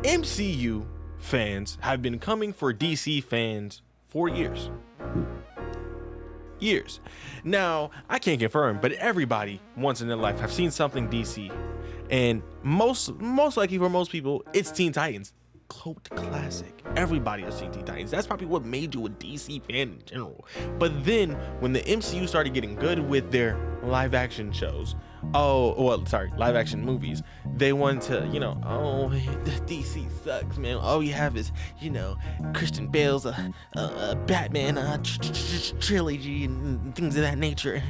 MCU fans have been coming for DC fans for years. Now, I can't confirm, but everybody once in their life have seen something DC. And most likely for most people, it's Teen Titans. Cult classic. Everybody has seen Teen Titans. That's probably what made you a DC fan in general. But then when the MCU started getting good with their live action shows, live action movies, they wanted to, DC sucks, man. All we have is, Christian Bale's Batman trilogy and things of that nature.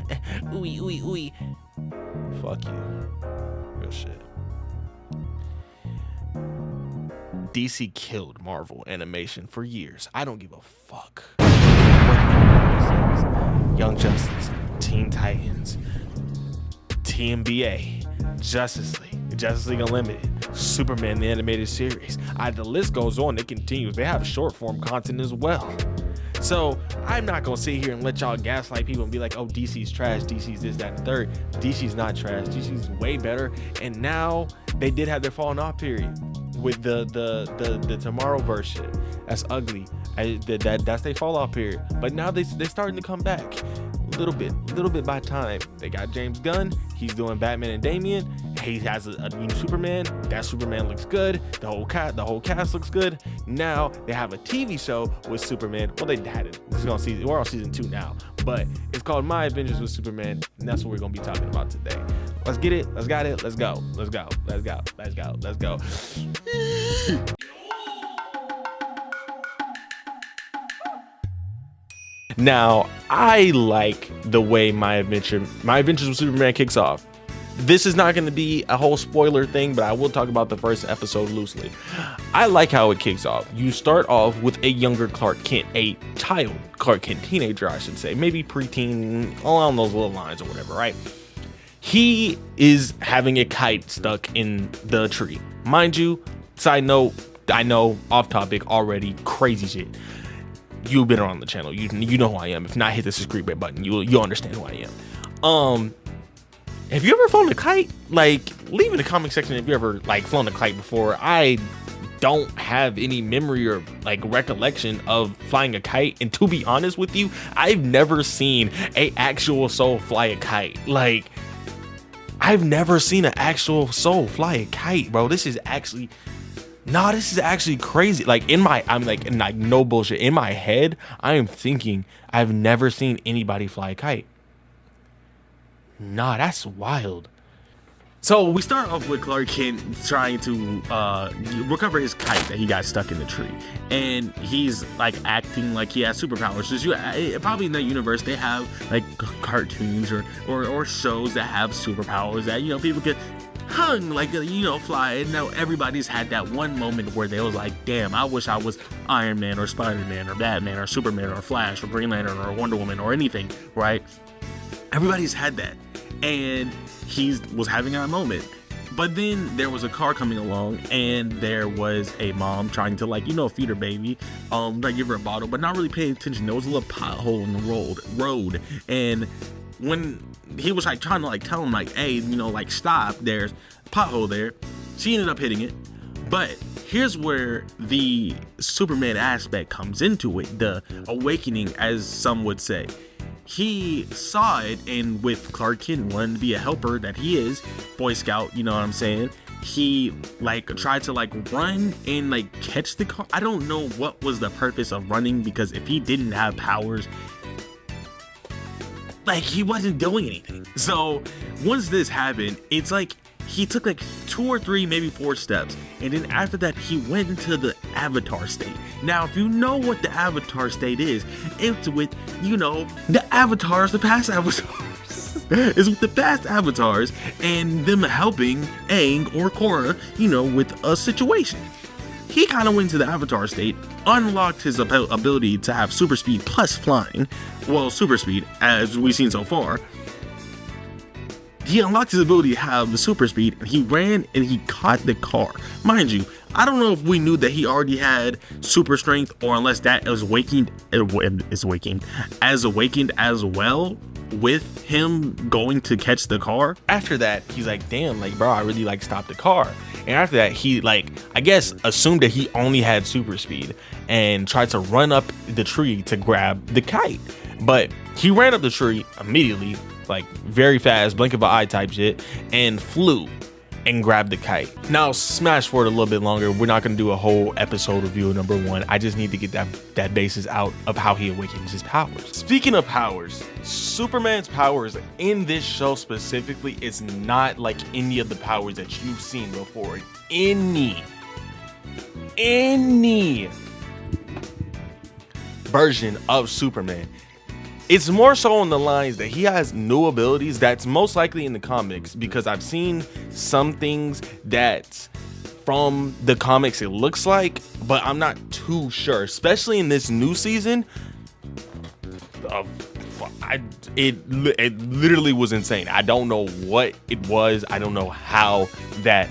Ooey. Fuck you. Real shit. DC killed Marvel animation for years. I don't give a fuck. Young Justice, Teen Titans, TMBA, Justice League Unlimited, Superman the animated series. The list goes on. It continues. They have short form content as well. So I'm not gonna sit here and let y'all gaslight people and be like, oh, DC's trash, DC's this, that, and the third. DC's not trash. DC's way better. And now they did have their falling off period with the Tomorrowverse shit. That's ugly. That's their fall off period. But now they're starting to come back. Little bit by time. They got James Gunn. He's doing Batman and Damian. He has a new Superman. That Superman looks good. The whole cast looks good. Now they have a TV show with Superman. Well, they had it. We're on season 2 now, but it's called My Adventures with Superman, and that's what we're gonna be talking about today. Let's get it. Let's go. Now, I like the way My Adventures with Superman kicks off. This is not going to be a whole spoiler thing, but I will talk about the first episode loosely. I like how it kicks off. You start off with a younger Clark Kent, a child Clark Kent, teenager, I should say, maybe preteen, along those little lines or whatever, right? He is having a kite stuck in the tree. Mind you, side note, I know, off topic already, crazy shit. You've been around the channel, you know who I am. If not, hit the subscribe button. You'll understand who I am. Have you ever flown a kite? Like, leave in the comment section if you ever flown a kite before. I don't have any memory or recollection of flying a kite, and to be honest with you, I've never seen a actual soul fly a kite. I've never seen an actual soul fly a kite, bro. This is actually crazy. No bullshit. In my head, I am thinking I've never seen anybody fly a kite. Nah, that's wild. So we start off with Clark Kent trying to recover his kite that he got stuck in the tree, and he's acting like he has superpowers. Just probably in the universe they have cartoons or shows that have superpowers that people could fly. And now everybody's had that one moment where they was like, damn, I wish I was Iron Man or Spider-Man or Batman or Superman or Flash or Green Lantern or Wonder Woman or anything, right? Everybody's had that, and he was having that moment. But then there was a car coming along, and there was a mom trying to feed her baby, give her a bottle, but not really paying attention. There was a little pothole in the road, and when he was trying to tell him hey, stop, there's a pothole there, she ended up hitting it. But here's where the Superman aspect comes into it, the awakening, as some would say. He saw it, and with Clark Kent wanting to be a helper that he is, Boy Scout, you know what I'm saying, he tried to run and catch the car. I don't know what was the purpose of running, because if he didn't have powers, he wasn't doing anything. So once this happened, it's he took 2 or 3, maybe 4 steps, and then after that he went into the Avatar state. Now, if you know what the Avatar state is, it's with the avatars, the past avatars. It's with the past avatars and them helping Aang or Korra, with a situation. He kind of went to the Avatar state, unlocked his ability to have super speed plus flying. Well, super speed, as we've seen so far. He unlocked his ability to have the super speed, and he ran and he caught the car. Mind you, I don't know if we knew that he already had super strength, or unless that is awakened as well. with him going to catch the car. After that, he's like, damn, like, bro, I really like stopped the car. And after that, he like, I guess, assumed that he only had super speed and tried to run up the tree to grab the kite. But he ran up the tree immediately, like very fast, blink of an eye type shit, and flew and grabbed the kite. Now, smash forward a little bit longer. We're not going to do a whole episode review of number 1. I just need to get that basis out of how he awakens his powers. Speaking of powers, Superman's powers in this show specifically is not like any of the powers that you've seen before. Any version of Superman. It's more so on the lines that he has new abilities that's most likely in the comics, because I've seen some things that from the comics it looks like, but I'm not too sure, especially in this new season. It literally was insane. I don't know what it was. I don't know how that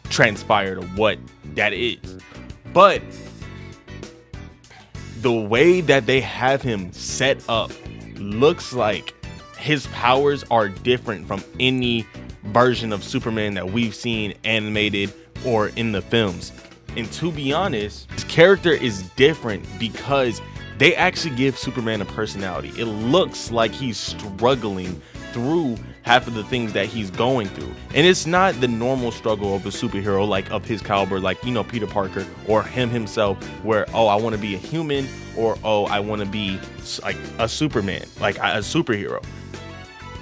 transpired or what that is, but the way that they have him set up looks like his powers are different from any version of Superman that we've seen animated or in the films. And to be honest, his character is different because they actually give Superman a personality. It looks like he's struggling through half of the things that he's going through, and it's not the normal struggle of a superhero like of his caliber, like, you know, Peter Parker or him himself, where, oh, I want to be a human, or oh, I want to be like a Superman, like a superhero.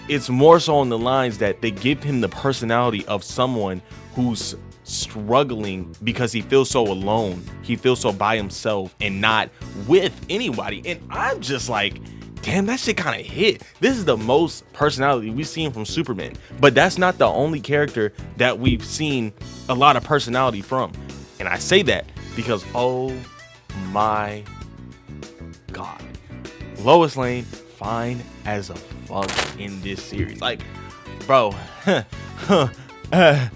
It's more so on the lines that they give him the personality of someone who's struggling because he feels so alone, he feels so by himself and not with anybody. And I'm just like, damn, that shit kind of hit. This is the most personality we've seen from Superman, but that's not the only character that we've seen a lot of personality from. And I say that because, oh my God, Lois Lane fine as a fuck in this series. Like, bro, I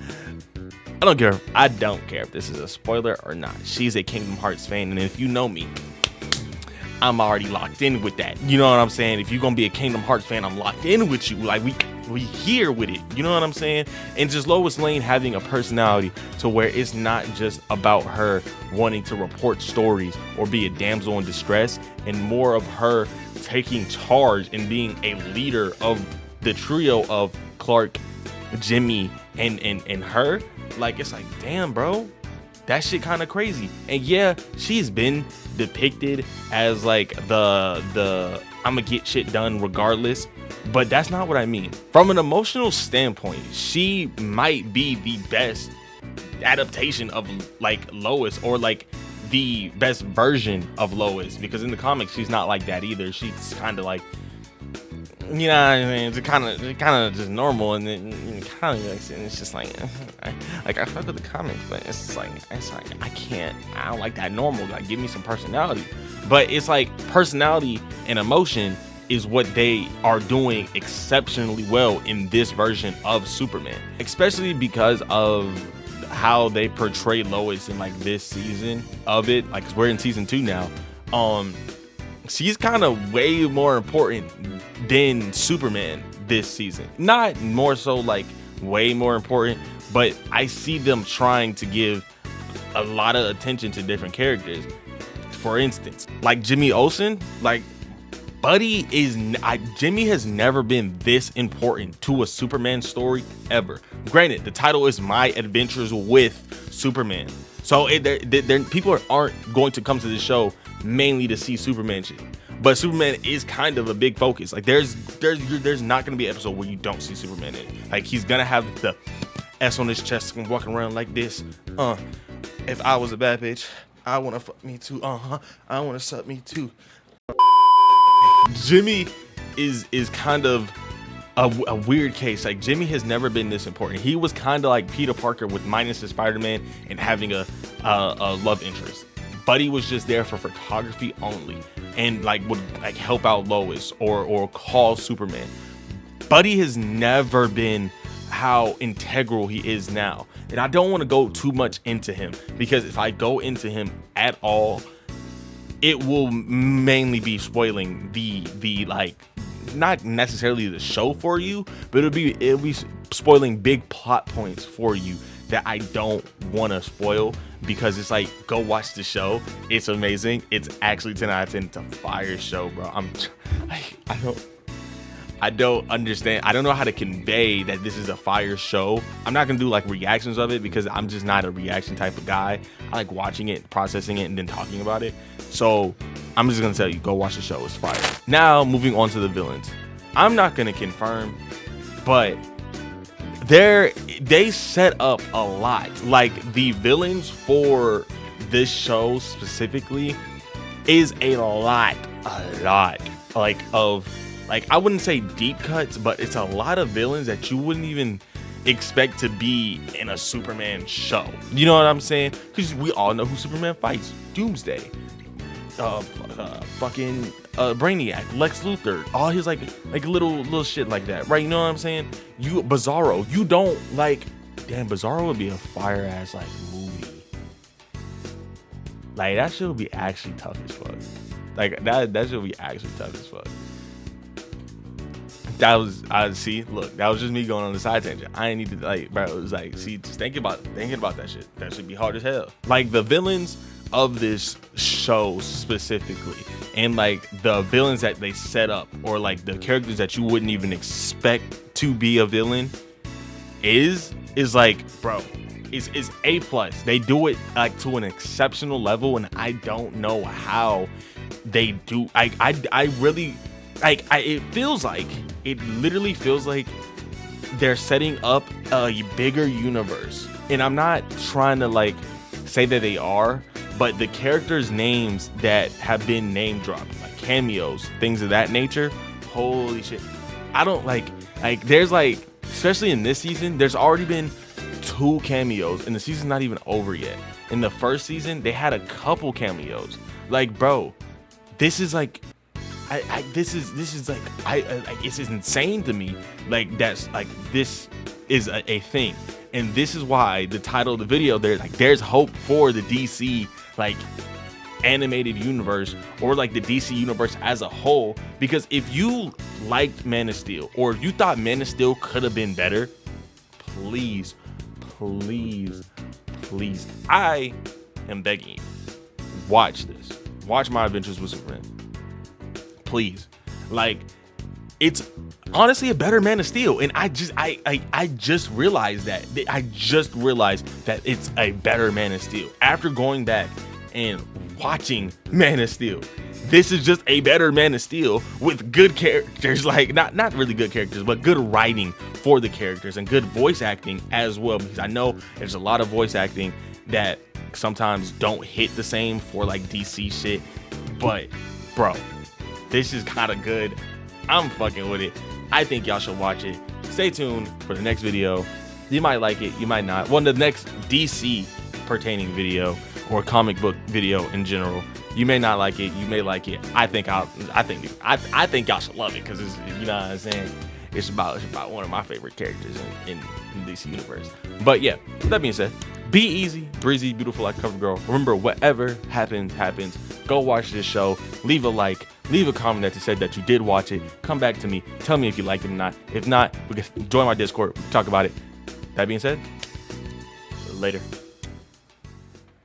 don't care if this is a spoiler or not. She's a Kingdom Hearts fan, and if you know me, I'm already locked in with that. You know what I'm saying? If you're gonna be a Kingdom Hearts fan, I'm locked in with you. Like, we here with it. You know what I'm saying? And just Lois Lane having a personality to where it's not just about her wanting to report stories or be a damsel in distress, and more of her taking charge and being a leader of the trio of Clark, Jimmy, and her. Like, it's like, damn, bro, that shit kind of crazy. And yeah, she's been depicted as like the I'ma get shit done regardless, but that's not what I mean. From an emotional standpoint, she might be the best adaptation of like Lois, or like the best version of Lois, because in the comics she's not like that either. She's kind of like, you know what I mean, it's kind of just normal, and then kind of like, and it's just like I fuck with the comics, but it's like I don't like that normal. Like, give me some personality. But it's like personality and emotion is what they are doing exceptionally well in this version of Superman, especially because of how they portray Lois in like this season of it. Like, 'cause we're in season 2 now. She's kind of way more important than Superman this season. Not more so like way more important, but I see them trying to give a lot of attention to different characters. For instance, like Jimmy Olsen, like Jimmy has never been this important to a Superman story ever. Granted, the title is My Adventures with Superman, so people aren't going to come to this show mainly to see Superman shit, but Superman is kind of a big focus. Like, there's not gonna be an episode where you don't see Superman in it. Like, he's gonna have the S on his chest and walking around like this. If I was a bad bitch, I wanna fuck me too. I wanna suck me too. Jimmy is kind of a weird case. Like, Jimmy has never been this important. He was kind of like Peter Parker with minus the Spider-Man and having a love interest. Buddy was just there for photography only, and like would like help out Lois or call Superman. Buddy has never been how integral he is now, and I don't want to go too much into him, because if I go into him at all, it will mainly be spoiling the like not necessarily the show for you, but it'll be spoiling big plot points for you that I don't want to spoil, because it's like, go watch the show. It's amazing. It's actually 10 out of 10. It's a fire show, bro. I don't understand. I don't know how to convey that this is a fire show. I'm not gonna do like reactions of it, because I'm just not a reaction type of guy. I like watching it, processing it, and then talking about it. So I'm just gonna tell you, go watch the show. It's fire. Now, moving on to the villains. I'm not gonna confirm, but they set up a lot. Like, the villains for this show specifically is a lot like of, like, I wouldn't say deep cuts, but it's a lot of villains that you wouldn't even expect to be in a Superman show. You know what I'm saying? Because we all know who Superman fights. Doomsday, fucking Brainiac, Lex Luthor, all his like little shit like that, right? You know what I'm saying? Bizarro, you don't like, damn, Bizarro would be a fire ass like movie. Like, that shit would be actually tough as fuck. Like, that should be actually tough as fuck. That was, look, that was just me going on the side tangent. I ain't need to, like, bro, it was like, see, just thinking about that shit. That should be hard as hell. Like, the villains of this show specifically, and like the villains that they set up, or like the characters that you wouldn't even expect to be a villain, is like, bro, is A+. They do it like to an exceptional level, and I don't know how they do. I really, like, it literally feels like they're setting up a bigger universe. And I'm not trying to like say that they are, but the characters' names that have been name dropped, like cameos, things of that nature, holy shit. I don't like there's like, especially in this season, there's already been 2 cameos, and the season's not even over yet. In the first season, they had a couple cameos. Like, bro, this is like, this is like, it's insane to me. Like, that's like, this is a thing, and this is why the title of the video, there's hope for the DC like animated universe, or like the DC universe as a whole. Because if you liked Man of Steel, or if you thought Man of Steel could have been better, please, I am begging you, watch this. Watch My Adventures with Superman. Please. Like, it's honestly a better Man of Steel, and I just realized that. I just realized that it's a better Man of Steel after going back and watching Man of Steel. This is just a better Man of Steel with good characters, like not really good characters, but good writing for the characters and good voice acting as well. Because I know there's a lot of voice acting that sometimes don't hit the same for like DC shit, but bro, this is kind of good. I'm fucking with it. I think y'all should watch it. Stay tuned for the next video. You might like it, you might not. Well, the next DC pertaining video, or comic book video in general. You may not like it, you may like it. I think y'all should love it, because it's, you know what I'm saying, it's about one of my favorite characters in DC universe. But yeah, that being said, be easy, breezy, beautiful like cover girl. Remember, whatever happens. Go watch this show. Leave a like, leave a comment that said that you did watch it. Come back to me, tell me if you liked it or not. If not, we can join my Discord, talk about it. That being said, later.